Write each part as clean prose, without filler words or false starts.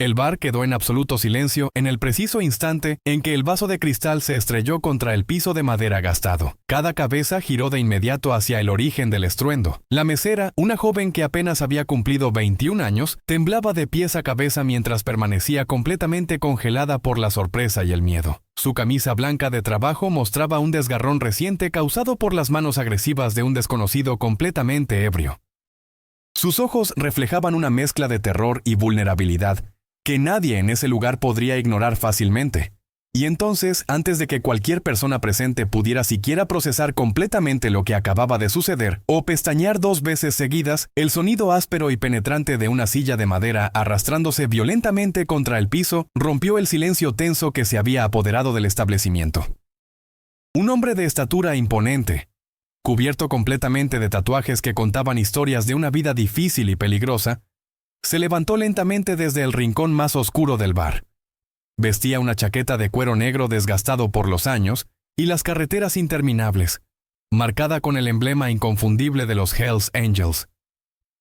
El bar quedó en absoluto silencio en el preciso instante en que el vaso de cristal se estrelló contra el piso de madera gastado. Cada cabeza giró de inmediato hacia el origen del estruendo. La mesera, una joven que apenas había cumplido 21 años, temblaba de pies a cabeza mientras permanecía completamente congelada por la sorpresa y el miedo. Su camisa blanca de trabajo mostraba un desgarrón reciente causado por las manos agresivas de un desconocido completamente ebrio. Sus ojos reflejaban una mezcla de terror y vulnerabilidad que nadie en ese lugar podría ignorar fácilmente. Y entonces, antes de que cualquier persona presente pudiera siquiera procesar completamente lo que acababa de suceder, o pestañear 2 veces seguidas, el sonido áspero y penetrante de una silla de madera arrastrándose violentamente contra el piso rompió el silencio tenso que se había apoderado del establecimiento. Un hombre de estatura imponente, cubierto completamente de tatuajes que contaban historias de una vida difícil y peligrosa, se levantó lentamente desde el rincón más oscuro del bar. Vestía una chaqueta de cuero negro desgastado por los años y las carreteras interminables, marcada con el emblema inconfundible de los Hells Angels.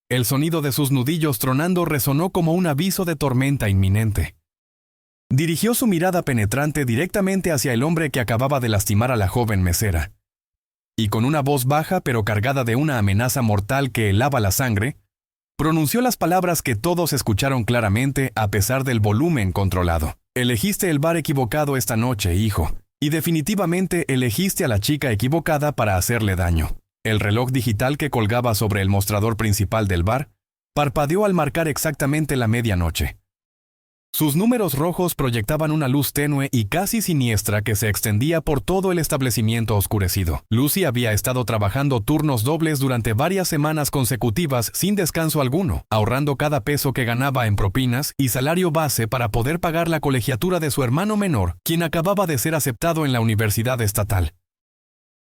El sonido de sus nudillos tronando resonó como un aviso de tormenta inminente. Dirigió su mirada penetrante directamente hacia el hombre que acababa de lastimar a la joven mesera. Y con una voz baja pero cargada de una amenaza mortal que helaba la sangre, pronunció las palabras que todos escucharon claramente a pesar del volumen controlado. Elegiste el bar equivocado esta noche, hijo, y definitivamente elegiste a la chica equivocada para hacerle daño. El reloj digital que colgaba sobre el mostrador principal del bar parpadeó al marcar exactamente la medianoche. Sus números rojos proyectaban una luz tenue y casi siniestra que se extendía por todo el establecimiento oscurecido. Lucy había estado trabajando turnos dobles durante varias semanas consecutivas sin descanso alguno, ahorrando cada peso que ganaba en propinas y salario base para poder pagar la colegiatura de su hermano menor, quien acababa de ser aceptado en la universidad estatal.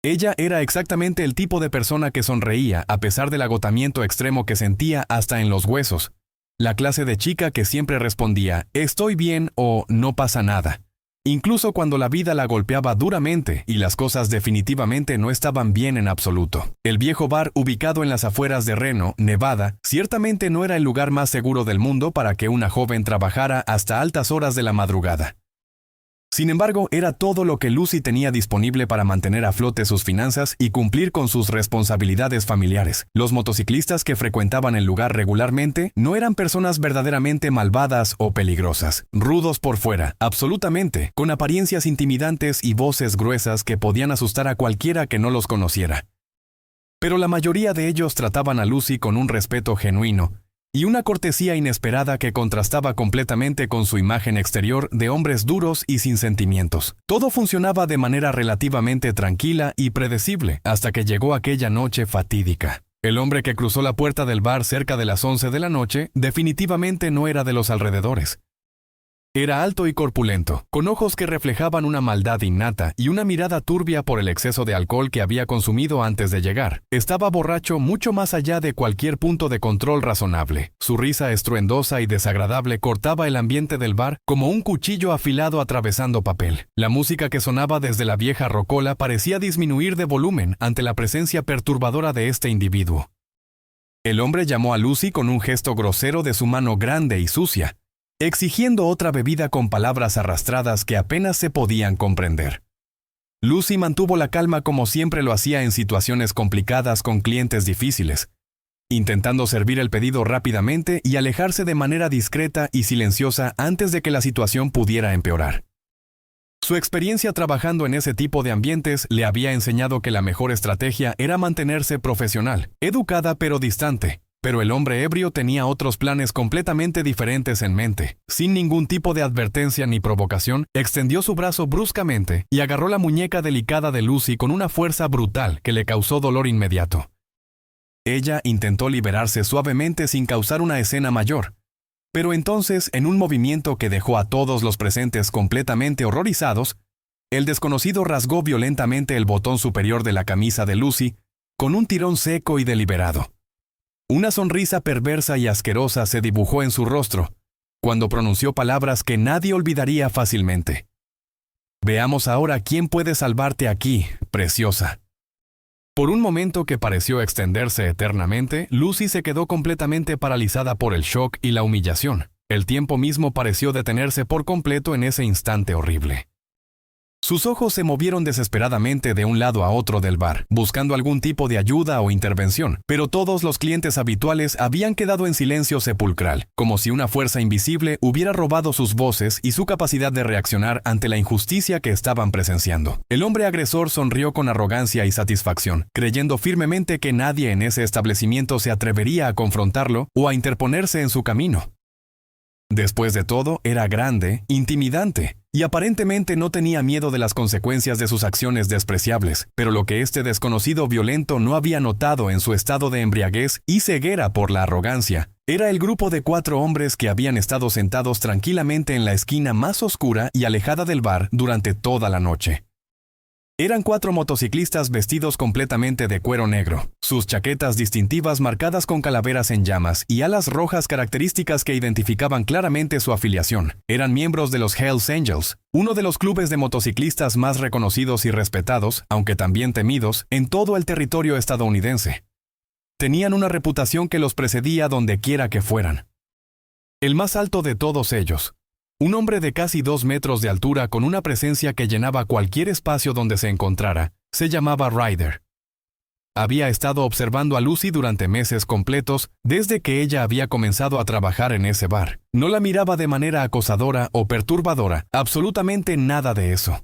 Ella era exactamente el tipo de persona que sonreía a pesar del agotamiento extremo que sentía hasta en los huesos. La clase de chica que siempre respondía, estoy bien o no pasa nada, incluso cuando la vida la golpeaba duramente y las cosas definitivamente no estaban bien en absoluto. El viejo bar ubicado en las afueras de Reno, Nevada, ciertamente no era el lugar más seguro del mundo para que una joven trabajara hasta altas horas de la madrugada. Sin embargo, era todo lo que Lucy tenía disponible para mantener a flote sus finanzas y cumplir con sus responsabilidades familiares. Los motociclistas que frecuentaban el lugar regularmente no eran personas verdaderamente malvadas o peligrosas. Rudos por fuera, absolutamente, con apariencias intimidantes y voces gruesas que podían asustar a cualquiera que no los conociera. Pero la mayoría de ellos trataban a Lucy con un respeto genuino y una cortesía inesperada que contrastaba completamente con su imagen exterior de hombres duros y sin sentimientos. Todo funcionaba de manera relativamente tranquila y predecible hasta que llegó aquella noche fatídica. El hombre que cruzó la puerta del bar cerca de las 11 de la noche definitivamente no era de los alrededores. Era alto y corpulento, con ojos que reflejaban una maldad innata y una mirada turbia por el exceso de alcohol que había consumido antes de llegar. Estaba borracho mucho más allá de cualquier punto de control razonable. Su risa estruendosa y desagradable cortaba el ambiente del bar como un cuchillo afilado atravesando papel. La música que sonaba desde la vieja rocola parecía disminuir de volumen ante la presencia perturbadora de este individuo. El hombre llamó a Lucy con un gesto grosero de su mano grande y sucia, exigiendo otra bebida con palabras arrastradas que apenas se podían comprender. Lucy mantuvo la calma como siempre lo hacía en situaciones complicadas con clientes difíciles, intentando servir el pedido rápidamente y alejarse de manera discreta y silenciosa antes de que la situación pudiera empeorar. Su experiencia trabajando en ese tipo de ambientes le había enseñado que la mejor estrategia era mantenerse profesional, educada pero distante. Pero el hombre ebrio tenía otros planes completamente diferentes en mente. Sin ningún tipo de advertencia ni provocación, extendió su brazo bruscamente y agarró la muñeca delicada de Lucy con una fuerza brutal que le causó dolor inmediato. Ella intentó liberarse suavemente sin causar una escena mayor, pero entonces, en un movimiento que dejó a todos los presentes completamente horrorizados, el desconocido rasgó violentamente el botón superior de la camisa de Lucy con un tirón seco y deliberado. Una sonrisa perversa y asquerosa se dibujó en su rostro, cuando pronunció palabras que nadie olvidaría fácilmente. Veamos ahora quién puede salvarte aquí, preciosa. Por un momento que pareció extenderse eternamente, Lucy se quedó completamente paralizada por el shock y la humillación. El tiempo mismo pareció detenerse por completo en ese instante horrible. Sus ojos se movieron desesperadamente de un lado a otro del bar, buscando algún tipo de ayuda o intervención, pero todos los clientes habituales habían quedado en silencio sepulcral, como si una fuerza invisible hubiera robado sus voces y su capacidad de reaccionar ante la injusticia que estaban presenciando. El hombre agresor sonrió con arrogancia y satisfacción, creyendo firmemente que nadie en ese establecimiento se atrevería a confrontarlo o a interponerse en su camino. Después de todo, era grande, intimidante, y aparentemente no tenía miedo de las consecuencias de sus acciones despreciables, pero lo que este desconocido violento no había notado en su estado de embriaguez y ceguera por la arrogancia, era el grupo de 4 hombres que habían estado sentados tranquilamente en la esquina más oscura y alejada del bar durante toda la noche. Eran 4 motociclistas vestidos completamente de cuero negro, sus chaquetas distintivas marcadas con calaveras en llamas y alas rojas características que identificaban claramente su afiliación. Eran miembros de los Hells Angels, uno de los clubes de motociclistas más reconocidos y respetados, aunque también temidos, en todo el territorio estadounidense. Tenían una reputación que los precedía donde quiera que fueran. El más alto de todos ellos, un hombre de casi 2 metros de altura con una presencia que llenaba cualquier espacio donde se encontrara, se llamaba Ryder. Había estado observando a Lucy durante meses completos desde que ella había comenzado a trabajar en ese bar. No la miraba de manera acosadora o perturbadora, absolutamente nada de eso.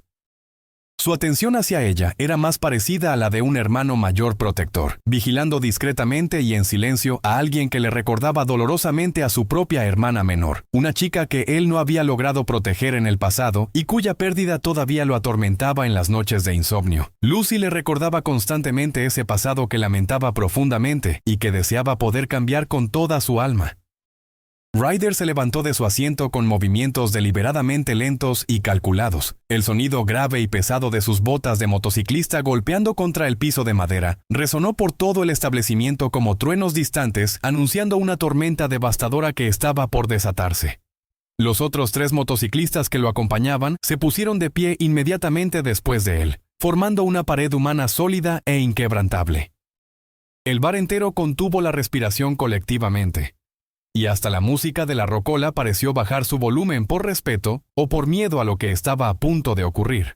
Su atención hacia ella era más parecida a la de un hermano mayor protector, vigilando discretamente y en silencio a alguien que le recordaba dolorosamente a su propia hermana menor, una chica que él no había logrado proteger en el pasado y cuya pérdida todavía lo atormentaba en las noches de insomnio. Lucy le recordaba constantemente ese pasado que lamentaba profundamente y que deseaba poder cambiar con toda su alma. Ryder se levantó de su asiento con movimientos deliberadamente lentos y calculados. El sonido grave y pesado de sus botas de motociclista golpeando contra el piso de madera resonó por todo el establecimiento como truenos distantes, anunciando una tormenta devastadora que estaba por desatarse. Los otros 3 motociclistas que lo acompañaban se pusieron de pie inmediatamente después de él, formando una pared humana sólida e inquebrantable. El bar entero contuvo la respiración colectivamente. Y hasta la música de la rocola pareció bajar su volumen por respeto o por miedo a lo que estaba a punto de ocurrir.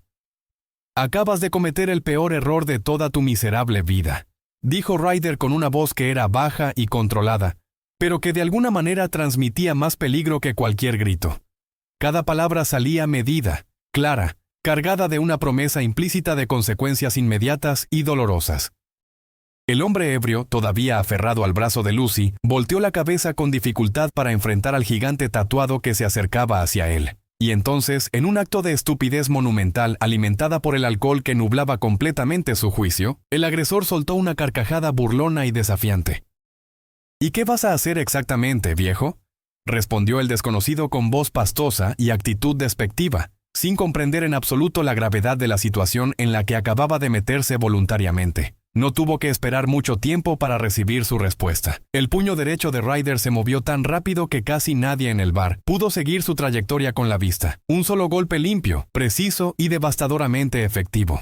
«Acabas de cometer el peor error de toda tu miserable vida», dijo Ryder con una voz que era baja y controlada, pero que de alguna manera transmitía más peligro que cualquier grito. Cada palabra salía medida, clara, cargada de una promesa implícita de consecuencias inmediatas y dolorosas. El hombre ebrio, todavía aferrado al brazo de Lucy, volteó la cabeza con dificultad para enfrentar al gigante tatuado que se acercaba hacia él. Y entonces, en un acto de estupidez monumental alimentada por el alcohol que nublaba completamente su juicio, el agresor soltó una carcajada burlona y desafiante. «¿Y qué vas a hacer exactamente, viejo?», respondió el desconocido con voz pastosa y actitud despectiva, sin comprender en absoluto la gravedad de la situación en la que acababa de meterse voluntariamente. No tuvo que esperar mucho tiempo para recibir su respuesta. El puño derecho de Ryder se movió tan rápido que casi nadie en el bar pudo seguir su trayectoria con la vista. Un solo golpe limpio, preciso y devastadoramente efectivo.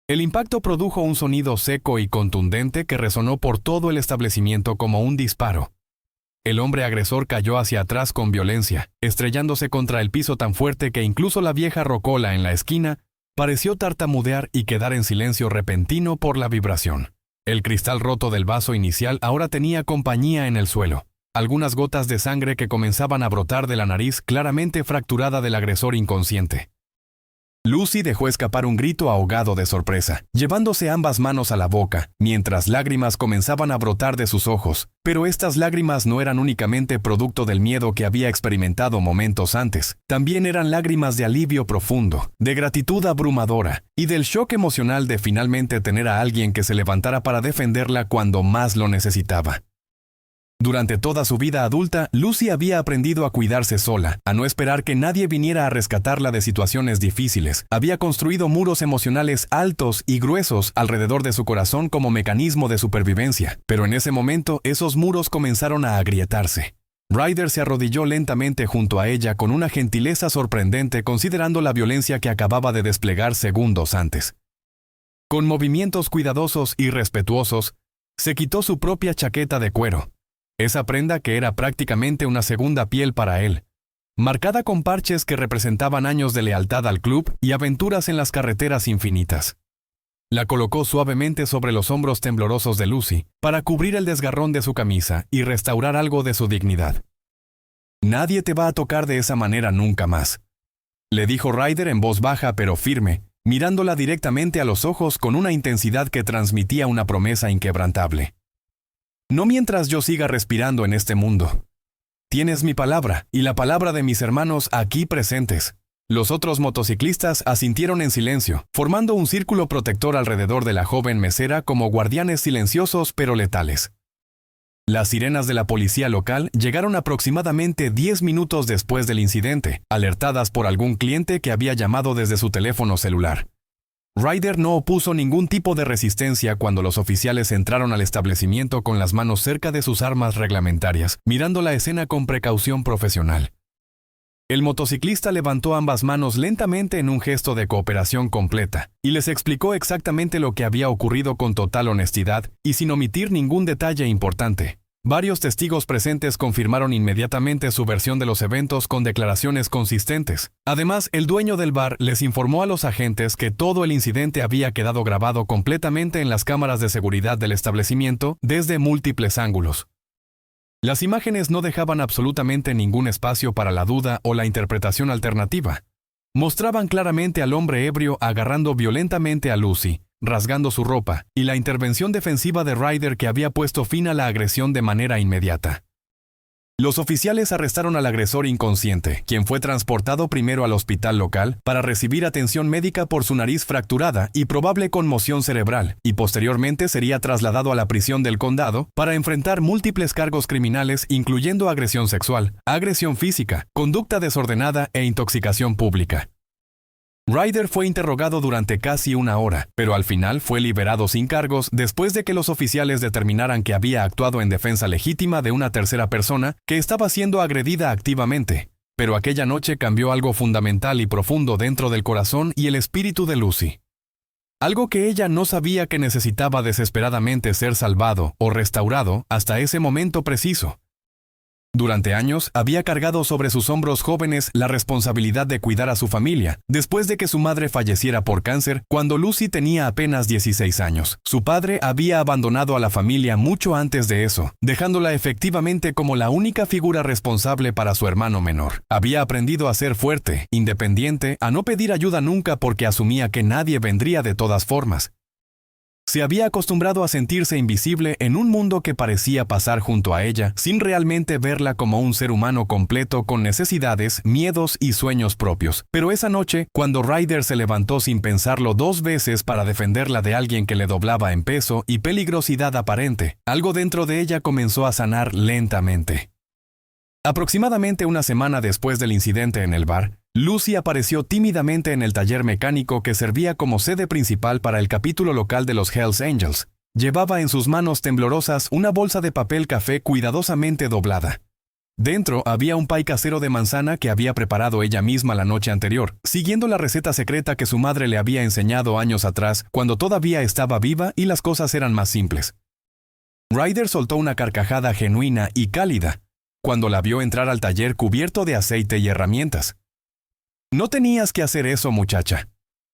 El impacto produjo un sonido seco y contundente que resonó por todo el establecimiento como un disparo. El hombre agresor cayó hacia atrás con violencia, estrellándose contra el piso tan fuerte que incluso la vieja rocola en la esquina pareció tartamudear y quedar en silencio repentino por la vibración. El cristal roto del vaso inicial ahora tenía compañía en el suelo. Algunas gotas de sangre que comenzaban a brotar de la nariz claramente fracturada del agresor inconsciente. Lucy dejó escapar un grito ahogado de sorpresa, llevándose ambas manos a la boca, mientras lágrimas comenzaban a brotar de sus ojos. Pero estas lágrimas no eran únicamente producto del miedo que había experimentado momentos antes. También eran lágrimas de alivio profundo, de gratitud abrumadora, y del shock emocional de finalmente tener a alguien que se levantara para defenderla cuando más lo necesitaba. Durante toda su vida adulta, Lucy había aprendido a cuidarse sola, a no esperar que nadie viniera a rescatarla de situaciones difíciles. Había construido muros emocionales altos y gruesos alrededor de su corazón como mecanismo de supervivencia. Pero en ese momento, esos muros comenzaron a agrietarse. Ryder se arrodilló lentamente junto a ella con una gentileza sorprendente considerando la violencia que acababa de desplegar segundos antes. Con movimientos cuidadosos y respetuosos, se quitó su propia chaqueta de cuero. esa prenda que era prácticamente una segunda piel para él, marcada con parches que representaban años de lealtad al club y aventuras en las carreteras infinitas. La colocó suavemente sobre los hombros temblorosos de Lucy, para cubrir el desgarrón de su camisa y restaurar algo de su dignidad. «Nadie te va a tocar de esa manera nunca más», le dijo Ryder en voz baja pero firme, mirándola directamente a los ojos con una intensidad que transmitía una promesa inquebrantable. «No mientras yo siga respirando en este mundo. Tienes mi palabra y la palabra de mis hermanos aquí presentes». Los otros motociclistas asintieron en silencio, formando un círculo protector alrededor de la joven mesera como guardianes silenciosos pero letales. Las sirenas de la policía local llegaron aproximadamente 10 minutos después del incidente, alertadas por algún cliente que había llamado desde su teléfono celular. Ryder no opuso ningún tipo de resistencia cuando los oficiales entraron al establecimiento con las manos cerca de sus armas reglamentarias, mirando la escena con precaución profesional. El motociclista levantó ambas manos lentamente en un gesto de cooperación completa, y les explicó exactamente lo que había ocurrido con total honestidad y sin omitir ningún detalle importante. Varios testigos presentes confirmaron inmediatamente su versión de los eventos con declaraciones consistentes. Además, el dueño del bar les informó a los agentes que todo el incidente había quedado grabado completamente en las cámaras de seguridad del establecimiento desde múltiples ángulos. Las imágenes no dejaban absolutamente ningún espacio para la duda o la interpretación alternativa. Mostraban claramente al hombre ebrio agarrando violentamente a Lucy, rasgando su ropa, y la intervención defensiva de Ryder que había puesto fin a la agresión de manera inmediata. Los oficiales arrestaron al agresor inconsciente, quien fue transportado primero al hospital local para recibir atención médica por su nariz fracturada y probable conmoción cerebral, y posteriormente sería trasladado a la prisión del condado para enfrentar múltiples cargos criminales incluyendo agresión sexual, agresión física, conducta desordenada e intoxicación pública. Ryder fue interrogado durante casi una hora, pero al final fue liberado sin cargos después de que los oficiales determinaran que había actuado en defensa legítima de una tercera persona que estaba siendo agredida activamente. Pero aquella noche cambió algo fundamental y profundo dentro del corazón y el espíritu de Lucy. Algo que ella no sabía que necesitaba desesperadamente ser salvado o restaurado hasta ese momento preciso. Durante años había cargado sobre sus hombros jóvenes la responsabilidad de cuidar a su familia, después de que su madre falleciera por cáncer cuando Lucy tenía apenas 16 años. Su padre había abandonado a la familia mucho antes de eso, dejándola efectivamente como la única figura responsable para su hermano menor. Había aprendido a ser fuerte, independiente, a no pedir ayuda nunca porque asumía que nadie vendría de todas formas. Se había acostumbrado a sentirse invisible en un mundo que parecía pasar junto a ella, sin realmente verla como un ser humano completo con necesidades, miedos y sueños propios. Pero esa noche, cuando Ryder se levantó sin pensarlo 2 veces para defenderla de alguien que le doblaba en peso y peligrosidad aparente, algo dentro de ella comenzó a sanar lentamente. Aproximadamente una semana después del incidente en el bar, Lucy apareció tímidamente en el taller mecánico que servía como sede principal para el capítulo local de los Hells Angels. Llevaba en sus manos temblorosas una bolsa de papel café cuidadosamente doblada. Dentro había un pay casero de manzana que había preparado ella misma la noche anterior, siguiendo la receta secreta que su madre le había enseñado años atrás, cuando todavía estaba viva y las cosas eran más simples. Ryder soltó una carcajada genuina y cálida cuando la vio entrar al taller cubierto de aceite y herramientas. «No tenías que hacer eso, muchacha»,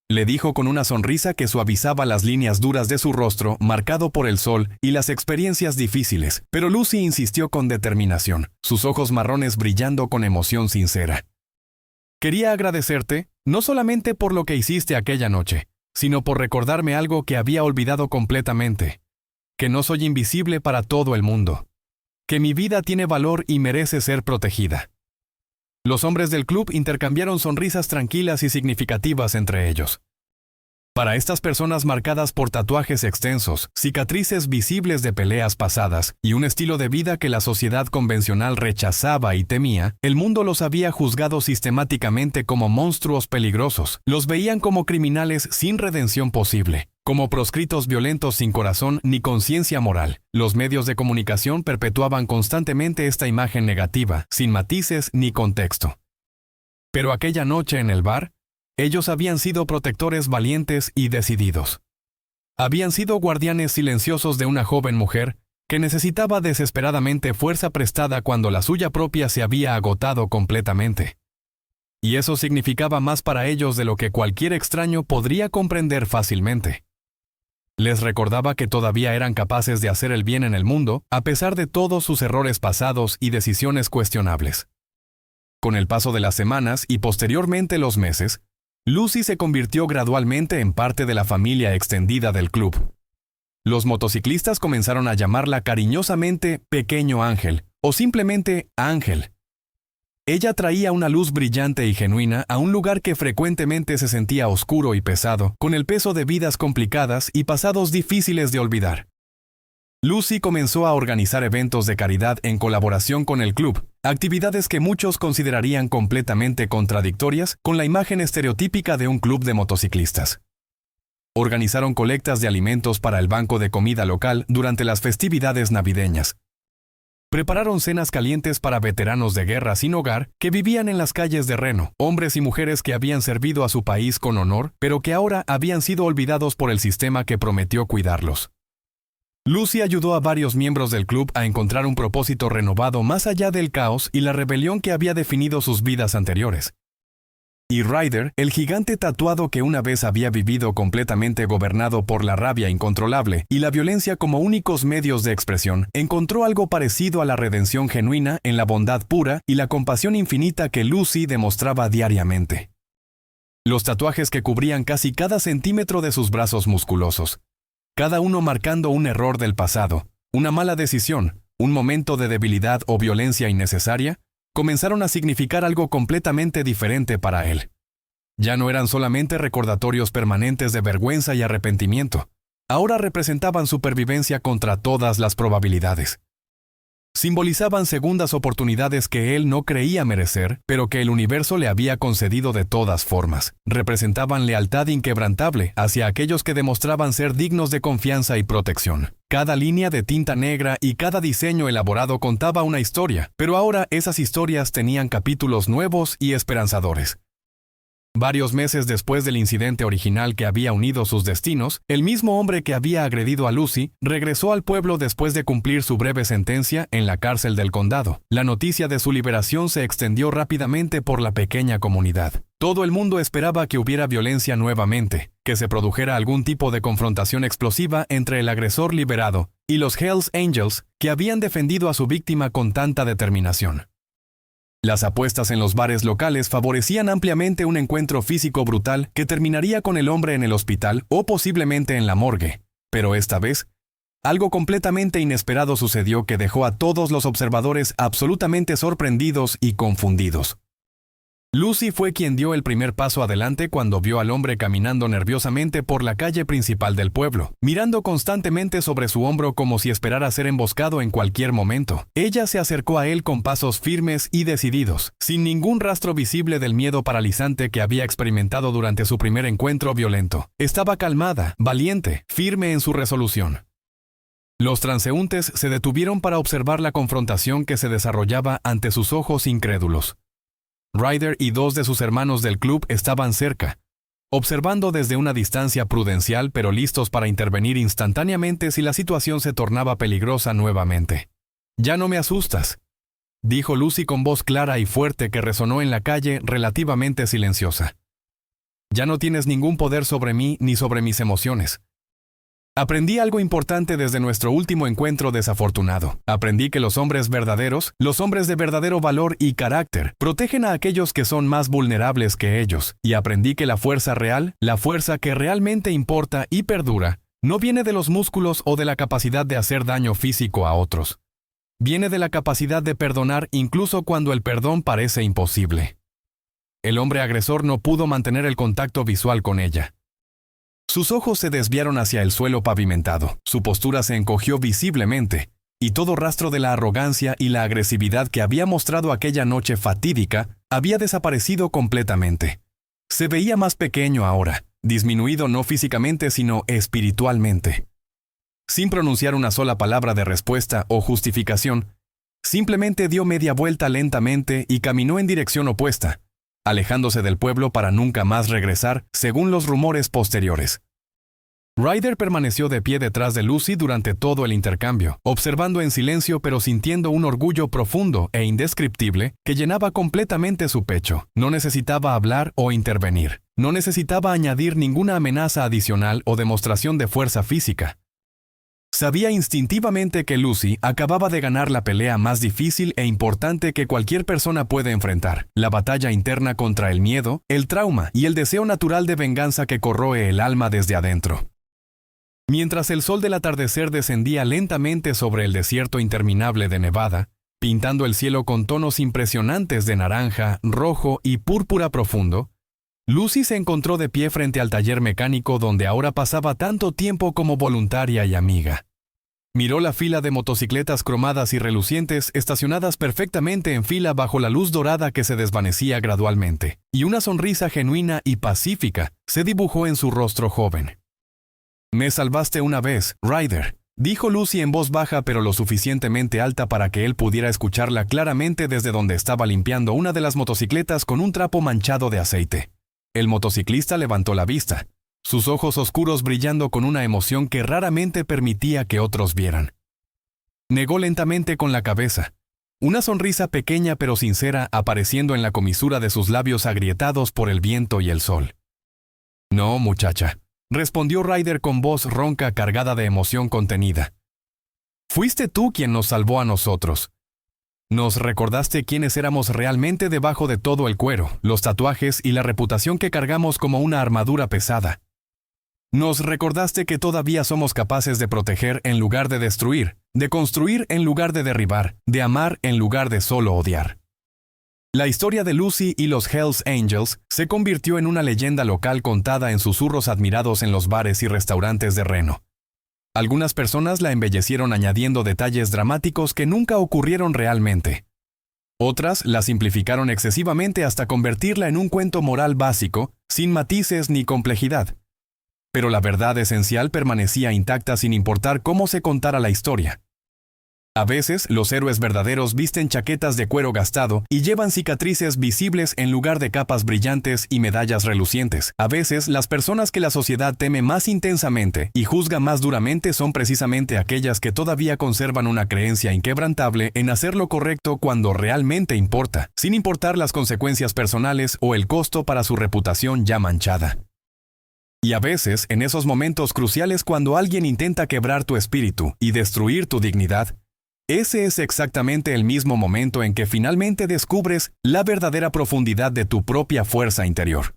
le dijo con una sonrisa que suavizaba las líneas duras de su rostro marcado por el sol y las experiencias difíciles, pero Lucy insistió con determinación, sus ojos marrones brillando con emoción sincera. «Quería agradecerte, no solamente por lo que hiciste aquella noche, sino por recordarme algo que había olvidado completamente, que no soy invisible para todo el mundo, que mi vida tiene valor y merece ser protegida». Los hombres del club intercambiaron sonrisas tranquilas y significativas entre ellos. Para estas personas marcadas por tatuajes extensos, cicatrices visibles de peleas pasadas y un estilo de vida que la sociedad convencional rechazaba y temía, el mundo los había juzgado sistemáticamente como monstruos peligrosos. Los veían como criminales sin redención posible, como proscritos violentos sin corazón ni conciencia moral. Los medios de comunicación perpetuaban constantemente esta imagen negativa, sin matices ni contexto. Pero aquella noche en el bar, ellos habían sido protectores valientes y decididos. Habían sido guardianes silenciosos de una joven mujer que necesitaba desesperadamente fuerza prestada cuando la suya propia se había agotado completamente. Y eso significaba más para ellos de lo que cualquier extraño podría comprender fácilmente. Les recordaba que todavía eran capaces de hacer el bien en el mundo, a pesar de todos sus errores pasados y decisiones cuestionables. Con el paso de las semanas y posteriormente los meses, Lucy se convirtió gradualmente en parte de la familia extendida del club. Los motociclistas comenzaron a llamarla cariñosamente Pequeño Ángel, o simplemente Ángel. Ella traía una luz brillante y genuina a un lugar que frecuentemente se sentía oscuro y pesado, con el peso de vidas complicadas y pasados difíciles de olvidar. Lucy comenzó a organizar eventos de caridad en colaboración con el club, actividades que muchos considerarían completamente contradictorias con la imagen estereotípica de un club de motociclistas. Organizaron colectas de alimentos para el banco de comida local durante las festividades navideñas. Prepararon cenas calientes para veteranos de guerra sin hogar que vivían en las calles de Reno, hombres y mujeres que habían servido a su país con honor, pero que ahora habían sido olvidados por el sistema que prometió cuidarlos. Lucy ayudó a varios miembros del club a encontrar un propósito renovado más allá del caos y la rebelión que había definido sus vidas anteriores. Y Ryder, el gigante tatuado que una vez había vivido completamente gobernado por la rabia incontrolable y la violencia como únicos medios de expresión, encontró algo parecido a la redención genuina en la bondad pura y la compasión infinita que Lucy demostraba diariamente. Los tatuajes que cubrían casi cada centímetro de sus brazos musculosos, cada uno marcando un error del pasado, una mala decisión, un momento de debilidad o violencia innecesaria, comenzaron a significar algo completamente diferente para él. Ya no eran solamente recordatorios permanentes de vergüenza y arrepentimiento, ahora representaban supervivencia contra todas las probabilidades. Simbolizaban segundas oportunidades que él no creía merecer, pero que el universo le había concedido de todas formas. Representaban lealtad inquebrantable hacia aquellos que demostraban ser dignos de confianza y protección. Cada línea de tinta negra y cada diseño elaborado contaba una historia, pero ahora esas historias tenían capítulos nuevos y esperanzadores. Varios meses después del incidente original que había unido sus destinos, el mismo hombre que había agredido a Lucy regresó al pueblo después de cumplir su breve sentencia en la cárcel del condado. La noticia de su liberación se extendió rápidamente por la pequeña comunidad. Todo el mundo esperaba que hubiera violencia nuevamente, que se produjera algún tipo de confrontación explosiva entre el agresor liberado y los Hells Angels que habían defendido a su víctima con tanta determinación. Las apuestas en los bares locales favorecían ampliamente un encuentro físico brutal que terminaría con el hombre en el hospital o posiblemente en la morgue. Pero esta vez, algo completamente inesperado sucedió que dejó a todos los observadores absolutamente sorprendidos y confundidos. Lucy fue quien dio el primer paso adelante cuando vio al hombre caminando nerviosamente por la calle principal del pueblo, mirando constantemente sobre su hombro como si esperara ser emboscado en cualquier momento. Ella se acercó a él con pasos firmes y decididos, sin ningún rastro visible del miedo paralizante que había experimentado durante su primer encuentro violento. Estaba calmada, valiente, firme en su resolución. Los transeúntes se detuvieron para observar la confrontación que se desarrollaba ante sus ojos incrédulos. Ryder y dos de sus hermanos del club estaban cerca, observando desde una distancia prudencial pero listos para intervenir instantáneamente si la situación se tornaba peligrosa nuevamente. «Ya no me asustas», dijo Lucy con voz clara y fuerte que resonó en la calle relativamente silenciosa. «Ya no tienes ningún poder sobre mí ni sobre mis emociones. Aprendí algo importante desde nuestro último encuentro desafortunado. Aprendí que los hombres verdaderos, los hombres de verdadero valor y carácter, protegen a aquellos que son más vulnerables que ellos. Y aprendí que la fuerza real, la fuerza que realmente importa y perdura, no viene de los músculos o de la capacidad de hacer daño físico a otros. Viene de la capacidad de perdonar incluso cuando el perdón parece imposible». El hombre agresor no pudo mantener el contacto visual con ella. Sus ojos se desviaron hacia el suelo pavimentado, su postura se encogió visiblemente, y todo rastro de la arrogancia y la agresividad que había mostrado aquella noche fatídica había desaparecido completamente. Se veía más pequeño ahora, disminuido no físicamente sino espiritualmente. Sin pronunciar una sola palabra de respuesta o justificación, simplemente dio media vuelta lentamente y caminó en dirección opuesta, alejándose del pueblo para nunca más regresar, según los rumores posteriores. Ryder permaneció de pie detrás de Lucy durante todo el intercambio, observando en silencio pero sintiendo un orgullo profundo e indescriptible que llenaba completamente su pecho. No necesitaba hablar o intervenir. No necesitaba añadir ninguna amenaza adicional o demostración de fuerza física. Sabía instintivamente que Lucy acababa de ganar la pelea más difícil e importante que cualquier persona puede enfrentar, la batalla interna contra el miedo, el trauma y el deseo natural de venganza que corroe el alma desde adentro. Mientras el sol del atardecer descendía lentamente sobre el desierto interminable de Nevada, pintando el cielo con tonos impresionantes de naranja, rojo y púrpura profundo, Lucy se encontró de pie frente al taller mecánico donde ahora pasaba tanto tiempo como voluntaria y amiga. Miró la fila de motocicletas cromadas y relucientes estacionadas perfectamente en fila bajo la luz dorada que se desvanecía gradualmente, y una sonrisa genuina y pacífica se dibujó en su rostro joven. «Me salvaste una vez, Ryder», dijo Lucy en voz baja pero lo suficientemente alta para que él pudiera escucharla claramente desde donde estaba limpiando una de las motocicletas con un trapo manchado de aceite. El motociclista levantó la vista, sus ojos oscuros brillando con una emoción que raramente permitía que otros vieran. Negó lentamente con la cabeza, una sonrisa pequeña pero sincera apareciendo en la comisura de sus labios agrietados por el viento y el sol. «No, muchacha», respondió Ryder con voz ronca cargada de emoción contenida. «Fuiste tú quien nos salvó a nosotros. Nos recordaste quiénes éramos realmente debajo de todo el cuero, los tatuajes y la reputación que cargamos como una armadura pesada. Nos recordaste que todavía somos capaces de proteger en lugar de destruir, de construir en lugar de derribar, de amar en lugar de solo odiar». La historia de Lucy y los Hells Angels se convirtió en una leyenda local contada en susurros admirados en los bares y restaurantes de Reno. Algunas personas la embellecieron añadiendo detalles dramáticos que nunca ocurrieron realmente. Otras la simplificaron excesivamente hasta convertirla en un cuento moral básico, sin matices ni complejidad. Pero la verdad esencial permanecía intacta sin importar cómo se contara la historia. A veces, los héroes verdaderos visten chaquetas de cuero gastado y llevan cicatrices visibles en lugar de capas brillantes y medallas relucientes. A veces, las personas que la sociedad teme más intensamente y juzga más duramente son precisamente aquellas que todavía conservan una creencia inquebrantable en hacer lo correcto cuando realmente importa, sin importar las consecuencias personales o el costo para su reputación ya manchada. Y a veces, en esos momentos cruciales cuando alguien intenta quebrar tu espíritu y destruir tu dignidad, ese es exactamente el mismo momento en que finalmente descubres la verdadera profundidad de tu propia fuerza interior.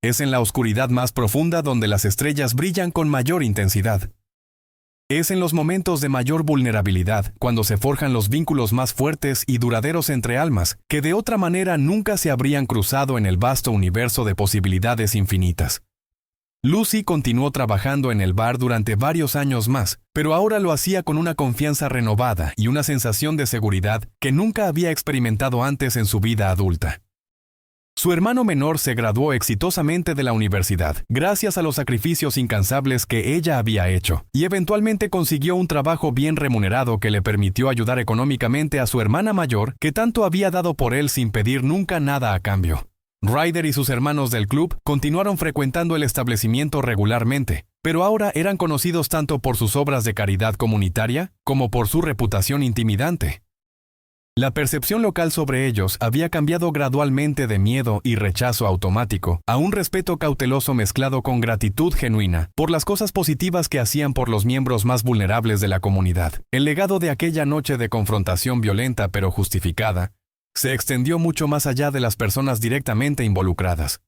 Es en la oscuridad más profunda donde las estrellas brillan con mayor intensidad. Es en los momentos de mayor vulnerabilidad cuando se forjan los vínculos más fuertes y duraderos entre almas que de otra manera nunca se habrían cruzado en el vasto universo de posibilidades infinitas. Lucy continuó trabajando en el bar durante varios años más, pero ahora lo hacía con una confianza renovada y una sensación de seguridad que nunca había experimentado antes en su vida adulta. Su hermano menor se graduó exitosamente de la universidad, gracias a los sacrificios incansables que ella había hecho, y eventualmente consiguió un trabajo bien remunerado que le permitió ayudar económicamente a su hermana mayor, que tanto había dado por él sin pedir nunca nada a cambio. Ryder y sus hermanos del club continuaron frecuentando el establecimiento regularmente, pero ahora eran conocidos tanto por sus obras de caridad comunitaria como por su reputación intimidante. La percepción local sobre ellos había cambiado gradualmente de miedo y rechazo automático a un respeto cauteloso mezclado con gratitud genuina por las cosas positivas que hacían por los miembros más vulnerables de la comunidad. El legado de aquella noche de confrontación violenta pero justificada se extendió mucho más allá de las personas directamente involucradas.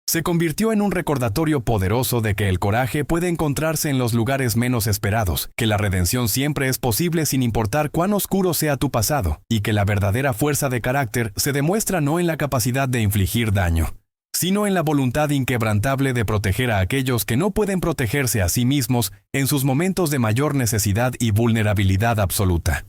Se convirtió en un recordatorio poderoso de que el coraje puede encontrarse en los lugares menos esperados, que la redención siempre es posible sin importar cuán oscuro sea tu pasado, y que la verdadera fuerza de carácter se demuestra no en la capacidad de infligir daño, sino en la voluntad inquebrantable de proteger a aquellos que no pueden protegerse a sí mismos en sus momentos de mayor necesidad y vulnerabilidad absoluta.